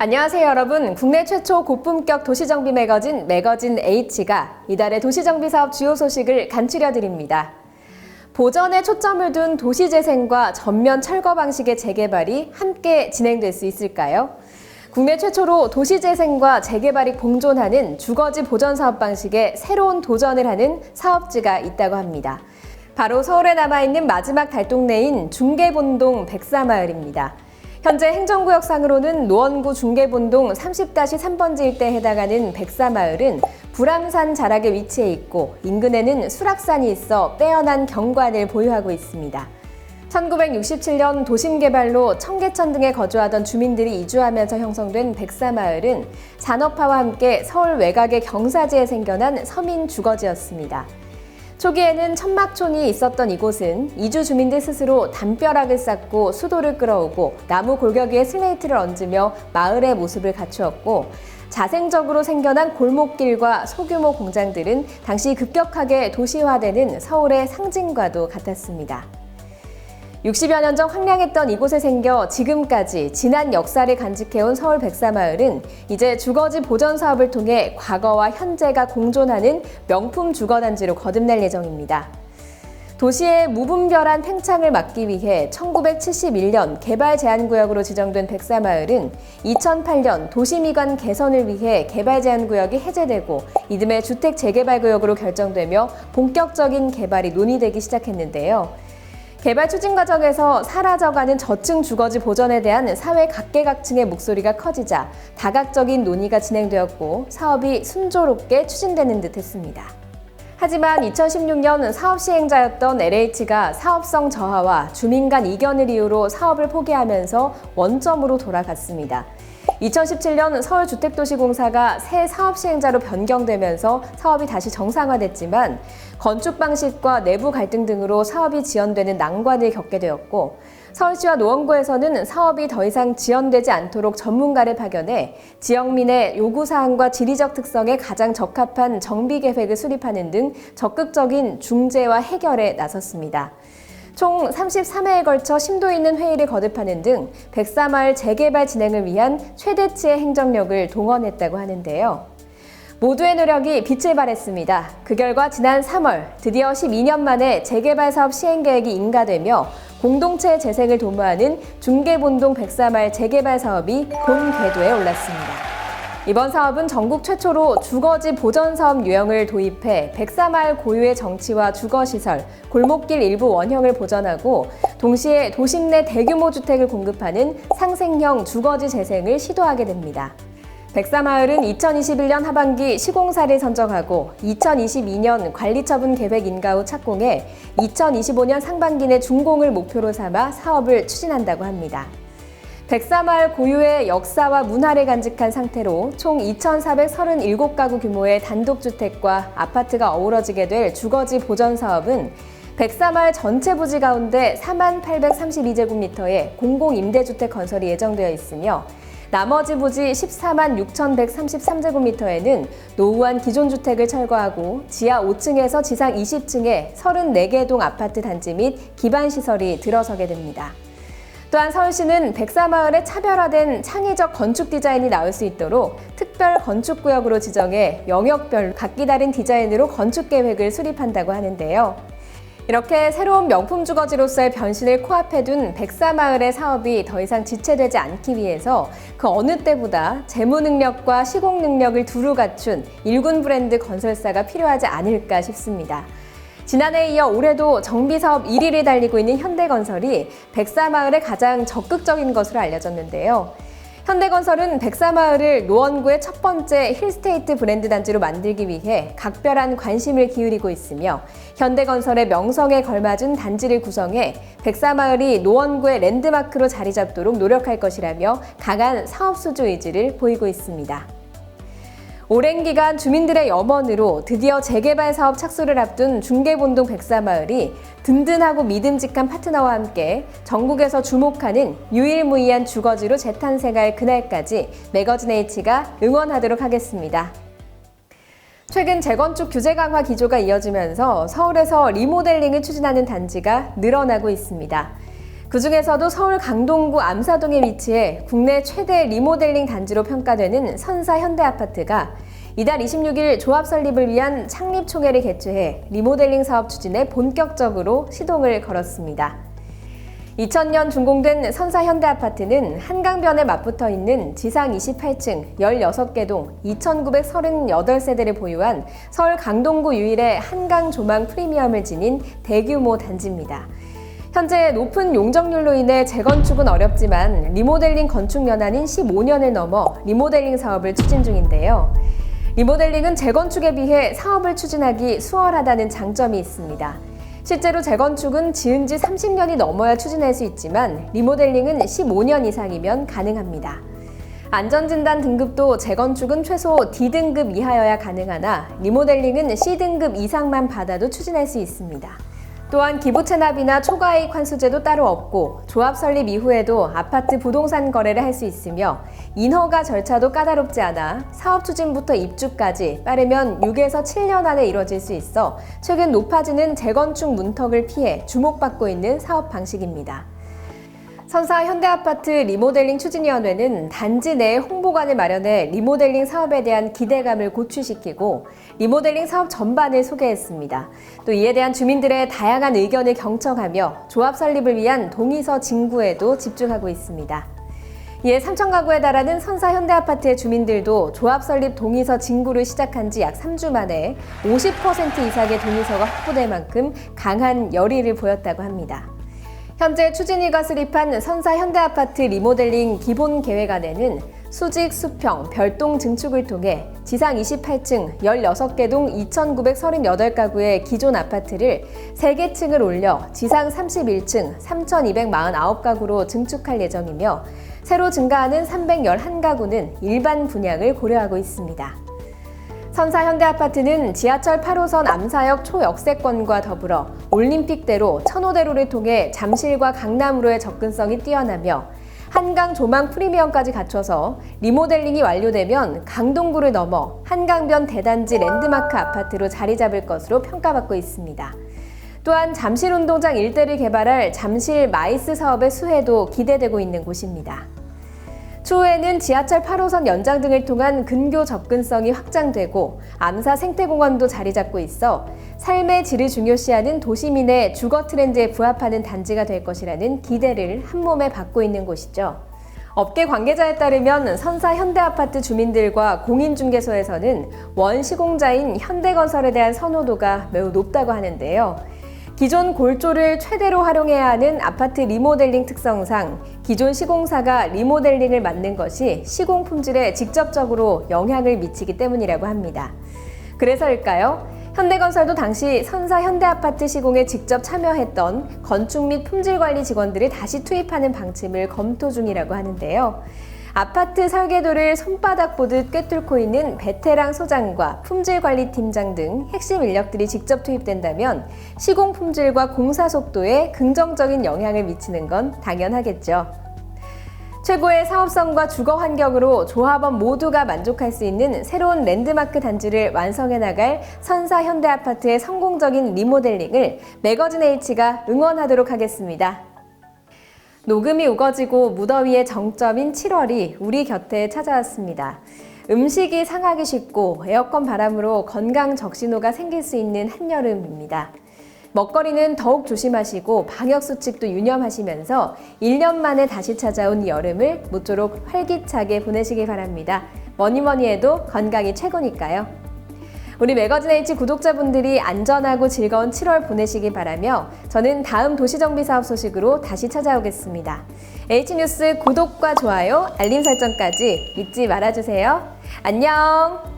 안녕하세요 여러분. 국내 최초 고품격 도시정비 매거진 H가 이달의 도시정비 사업 주요 소식을 간추려 드립니다. 보전에 초점을 둔 도시재생과 전면 철거 방식의 재개발이 함께 진행될 수 있을까요? 국내 최초로 도시재생과 재개발이 공존하는 주거지 보전 사업 방식에 새로운 도전을 하는 사업지가 있다고 합니다. 바로 서울에 남아있는 마지막 달동네인 중계본동 백사마을입니다. 현재 행정구역상으로는 노원구 중계본동 30-3번지 일대에 해당하는 백사마을은 불암산 자락에 위치해 있고 인근에는 수락산이 있어 빼어난 경관을 보유하고 있습니다. 1967년 도심개발로 청계천 등에 거주하던 주민들이 이주하면서 형성된 백사마을은 산업화와 함께 서울 외곽의 경사지에 생겨난 서민 주거지였습니다. 초기에는 천막촌이 있었던 이곳은 이주 주민들 스스로 담벼락을 쌓고 수도를 끌어오고 나무 골격 위에 슬레이트를 얹으며 마을의 모습을 갖추었고, 자생적으로 생겨난 골목길과 소규모 공장들은 당시 급격하게 도시화되는 서울의 상징과도 같았습니다. 60여 년 전 황량했던 이곳에 생겨 지금까지 진한 역사를 간직해온 서울 백사마을은 이제 주거지 보전 사업을 통해 과거와 현재가 공존하는 명품 주거단지로 거듭날 예정입니다. 도시의 무분별한 팽창을 막기 위해 1971년 개발 제한구역으로 지정된 백사마을은 2008년 도시미관 개선을 위해 개발 제한구역이 해제되고 이듬해 주택 재개발구역으로 결정되며 본격적인 개발이 논의되기 시작했는데요. 개발 추진 과정에서 사라져가는 저층 주거지 보전에 대한 사회 각계각층의 목소리가 커지자 다각적인 논의가 진행되었고 사업이 순조롭게 추진되는 듯 했습니다. 하지만 2016년 사업 시행자였던 LH가 사업성 저하와 주민 간 이견을 이유로 사업을 포기하면서 원점으로 돌아갔습니다. 2017년 서울주택도시공사가 새 사업 시행자로 변경되면서 사업이 다시 정상화됐지만 건축 방식과 내부 갈등 등으로 사업이 지연되는 난관을 겪게 되었고, 서울시와 노원구에서는 사업이 더 이상 지연되지 않도록 전문가를 파견해 지역민의 요구사항과 지리적 특성에 가장 적합한 정비계획을 수립하는 등 적극적인 중재와 해결에 나섰습니다. 총 33회에 걸쳐 심도 있는 회의를 거듭하는 등 백사마을 재개발 진행을 위한 최대치의 행정력을 동원했다고 하는데요. 모두의 노력이 빛을 발했습니다. 그 결과 지난 3월 드디어 12년 만에 재개발 사업 시행 계획이 인가되며 공동체 재생을 도모하는 중계본동 백사마을 재개발 사업이 본 궤도에 올랐습니다. 이번 사업은 전국 최초로 주거지 보전 사업 유형을 도입해 백사마을 고유의 정치와 주거시설, 골목길 일부 원형을 보전하고 동시에 도심 내 대규모 주택을 공급하는 상생형 주거지 재생을 시도하게 됩니다. 백사마을은 2021년 하반기 시공사를 선정하고 2022년 관리처분 계획 인가 후 착공해 2025년 상반기 내 준공을 목표로 삼아 사업을 추진한다고 합니다. 백사마을 고유의 역사와 문화를 간직한 상태로 총 2,437가구 규모의 단독주택과 아파트가 어우러지게 될 주거지 보전 사업은 백사마을 전체 부지 가운데 4832제곱미터의 공공임대주택 건설이 예정되어 있으며 나머지 부지 146,133제곱미터에는 노후한 기존 주택을 철거하고 지하 5층에서 지상 20층에 34개 동 아파트 단지 및 기반시설이 들어서게 됩니다. 또한 서울시는 백사마을에 차별화된 창의적 건축 디자인이 나올 수 있도록 특별 건축구역으로 지정해 영역별로 각기 다른 디자인으로 건축 계획을 수립한다고 하는데요. 이렇게 새로운 명품 주거지로서의 변신을 코앞에 둔 백사마을의 사업이 더 이상 지체되지 않기 위해서 그 어느 때보다 재무 능력과 시공 능력을 두루 갖춘 일군 브랜드 건설사가 필요하지 않을까 싶습니다. 지난해에 이어 올해도 정비사업 1위를 달리고 있는 현대건설이 백사마을에 가장 적극적인 것으로 알려졌는데요. 현대건설은 백사마을을 노원구의 첫 번째 힐스테이트 브랜드 단지로 만들기 위해 각별한 관심을 기울이고 있으며 현대건설의 명성에 걸맞은 단지를 구성해 백사마을이 노원구의 랜드마크로 자리 잡도록 노력할 것이라며 강한 사업수주 의지를 보이고 있습니다. 오랜 기간 주민들의 염원으로 드디어 재개발 사업 착수를 앞둔 중계본동 백사마을이 든든하고 믿음직한 파트너와 함께 전국에서 주목하는 유일무이한 주거지로 재탄생할 그날까지 매거진 H가 응원하도록 하겠습니다. 최근 재건축 규제 강화 기조가 이어지면서 서울에서 리모델링을 추진하는 단지가 늘어나고 있습니다. 그중에서도 서울 강동구 암사동에 위치해 국내 최대 리모델링 단지로 평가되는 선사 현대아파트가 이달 26일 조합 설립을 위한 창립총회를 개최해 리모델링 사업 추진에 본격적으로 시동을 걸었습니다. 2000년 준공된 선사 현대아파트는 한강변에 맞붙어 있는 지상 28층 16개 동 2,938세대를 보유한 서울 강동구 유일의 한강 조망 프리미엄을 지닌 대규모 단지입니다. 현재 높은 용적률로 인해 재건축은 어렵지만 리모델링 건축 연한인 15년을 넘어 리모델링 사업을 추진 중인데요. 리모델링은 재건축에 비해 사업을 추진하기 수월하다는 장점이 있습니다. 실제로 재건축은 지은 지 30년이 넘어야 추진할 수 있지만 리모델링은 15년 이상이면 가능합니다. 안전진단 등급도 재건축은 최소 D등급 이하여야 가능하나 리모델링은 C등급 이상만 받아도 추진할 수 있습니다. 또한 기부 체납이나 초과이익 환수제도 따로 없고 조합 설립 이후에도 아파트 부동산 거래를 할 수 있으며 인허가 절차도 까다롭지 않아 사업 추진부터 입주까지 빠르면 6에서 7년 안에 이뤄질 수 있어 최근 높아지는 재건축 문턱을 피해 주목받고 있는 사업 방식입니다. 선사 현대아파트 리모델링 추진위원회는 단지 내에 홍보관을 마련해 리모델링 사업에 대한 기대감을 고취시키고 리모델링 사업 전반을 소개했습니다. 또 이에 대한 주민들의 다양한 의견을 경청하며 조합 설립을 위한 동의서 진구에도 집중하고 있습니다. 이에 3천 가구에 달하는 선사 현대아파트의 주민들도 조합 설립 동의서 진구를 시작한 지 약 3주 만에 50% 이상의 동의서가 확보될 만큼 강한 열의를 보였다고 합니다. 현재 추진위가 수립한 선사 현대아파트 리모델링 기본계획안에는 수직, 수평, 별동 증축을 통해 지상 28층 16개 동 2,938가구의 기존 아파트를 3개 층을 올려 지상 31층 3,249가구로 증축할 예정이며 새로 증가하는 311가구는 일반 분양을 고려하고 있습니다. 선사 현대아파트는 지하철 8호선 암사역 초역세권과 더불어 올림픽대로 천호대로를 통해 잠실과 강남으로의 접근성이 뛰어나며 한강 조망 프리미엄까지 갖춰서 리모델링이 완료되면 강동구를 넘어 한강변 대단지 랜드마크 아파트로 자리 잡을 것으로 평가받고 있습니다. 또한 잠실운동장 일대를 개발할 잠실 마이스 사업의 수혜도 기대되고 있는 곳입니다. 추후에는 지하철 8호선 연장 등을 통한 근교 접근성이 확장되고 암사 생태공원도 자리 잡고 있어 삶의 질을 중요시하는 도시민의 주거 트렌드에 부합하는 단지가 될 것이라는 기대를 한몸에 받고 있는 곳이죠. 업계 관계자에 따르면 선사 현대아파트 주민들과 공인중개소에서는 원시공자인 현대건설에 대한 선호도가 매우 높다고 하는데요. 기존 골조를 최대로 활용해야 하는 아파트 리모델링 특성상 기존 시공사가 리모델링을 맡는 것이 시공 품질에 직접적으로 영향을 미치기 때문이라고 합니다. 그래서일까요? 현대건설도 당시 선사 현대아파트 시공에 직접 참여했던 건축 및 품질관리 직원들을 다시 투입하는 방침을 검토 중이라고 하는데요. 아파트 설계도를 손바닥 보듯 꿰뚫고 있는 베테랑 소장과 품질관리팀장 등 핵심 인력들이 직접 투입된다면 시공 품질과 공사 속도에 긍정적인 영향을 미치는 건 당연하겠죠. 최고의 사업성과 주거 환경으로 조합원 모두가 만족할 수 있는 새로운 랜드마크 단지를 완성해 나갈 선사 현대아파트의 성공적인 리모델링을 매거진 H가 응원하도록 하겠습니다. 녹음이 우거지고 무더위의 정점인 7월이 우리 곁에 찾아왔습니다. 음식이 상하기 쉽고 에어컨 바람으로 건강 적신호가 생길 수 있는 한여름입니다. 먹거리는 더욱 조심하시고 방역수칙도 유념하시면서 1년 만에 다시 찾아온 여름을 모쪼록 활기차게 보내시기 바랍니다. 뭐니 해도 건강이 최고니까요. 우리 매거진 H 구독자분들이 안전하고 즐거운 7월 보내시기 바라며 저는 다음 도시정비 사업 소식으로 다시 찾아오겠습니다. H뉴스 구독과 좋아요, 알림 설정까지 잊지 말아주세요. 안녕!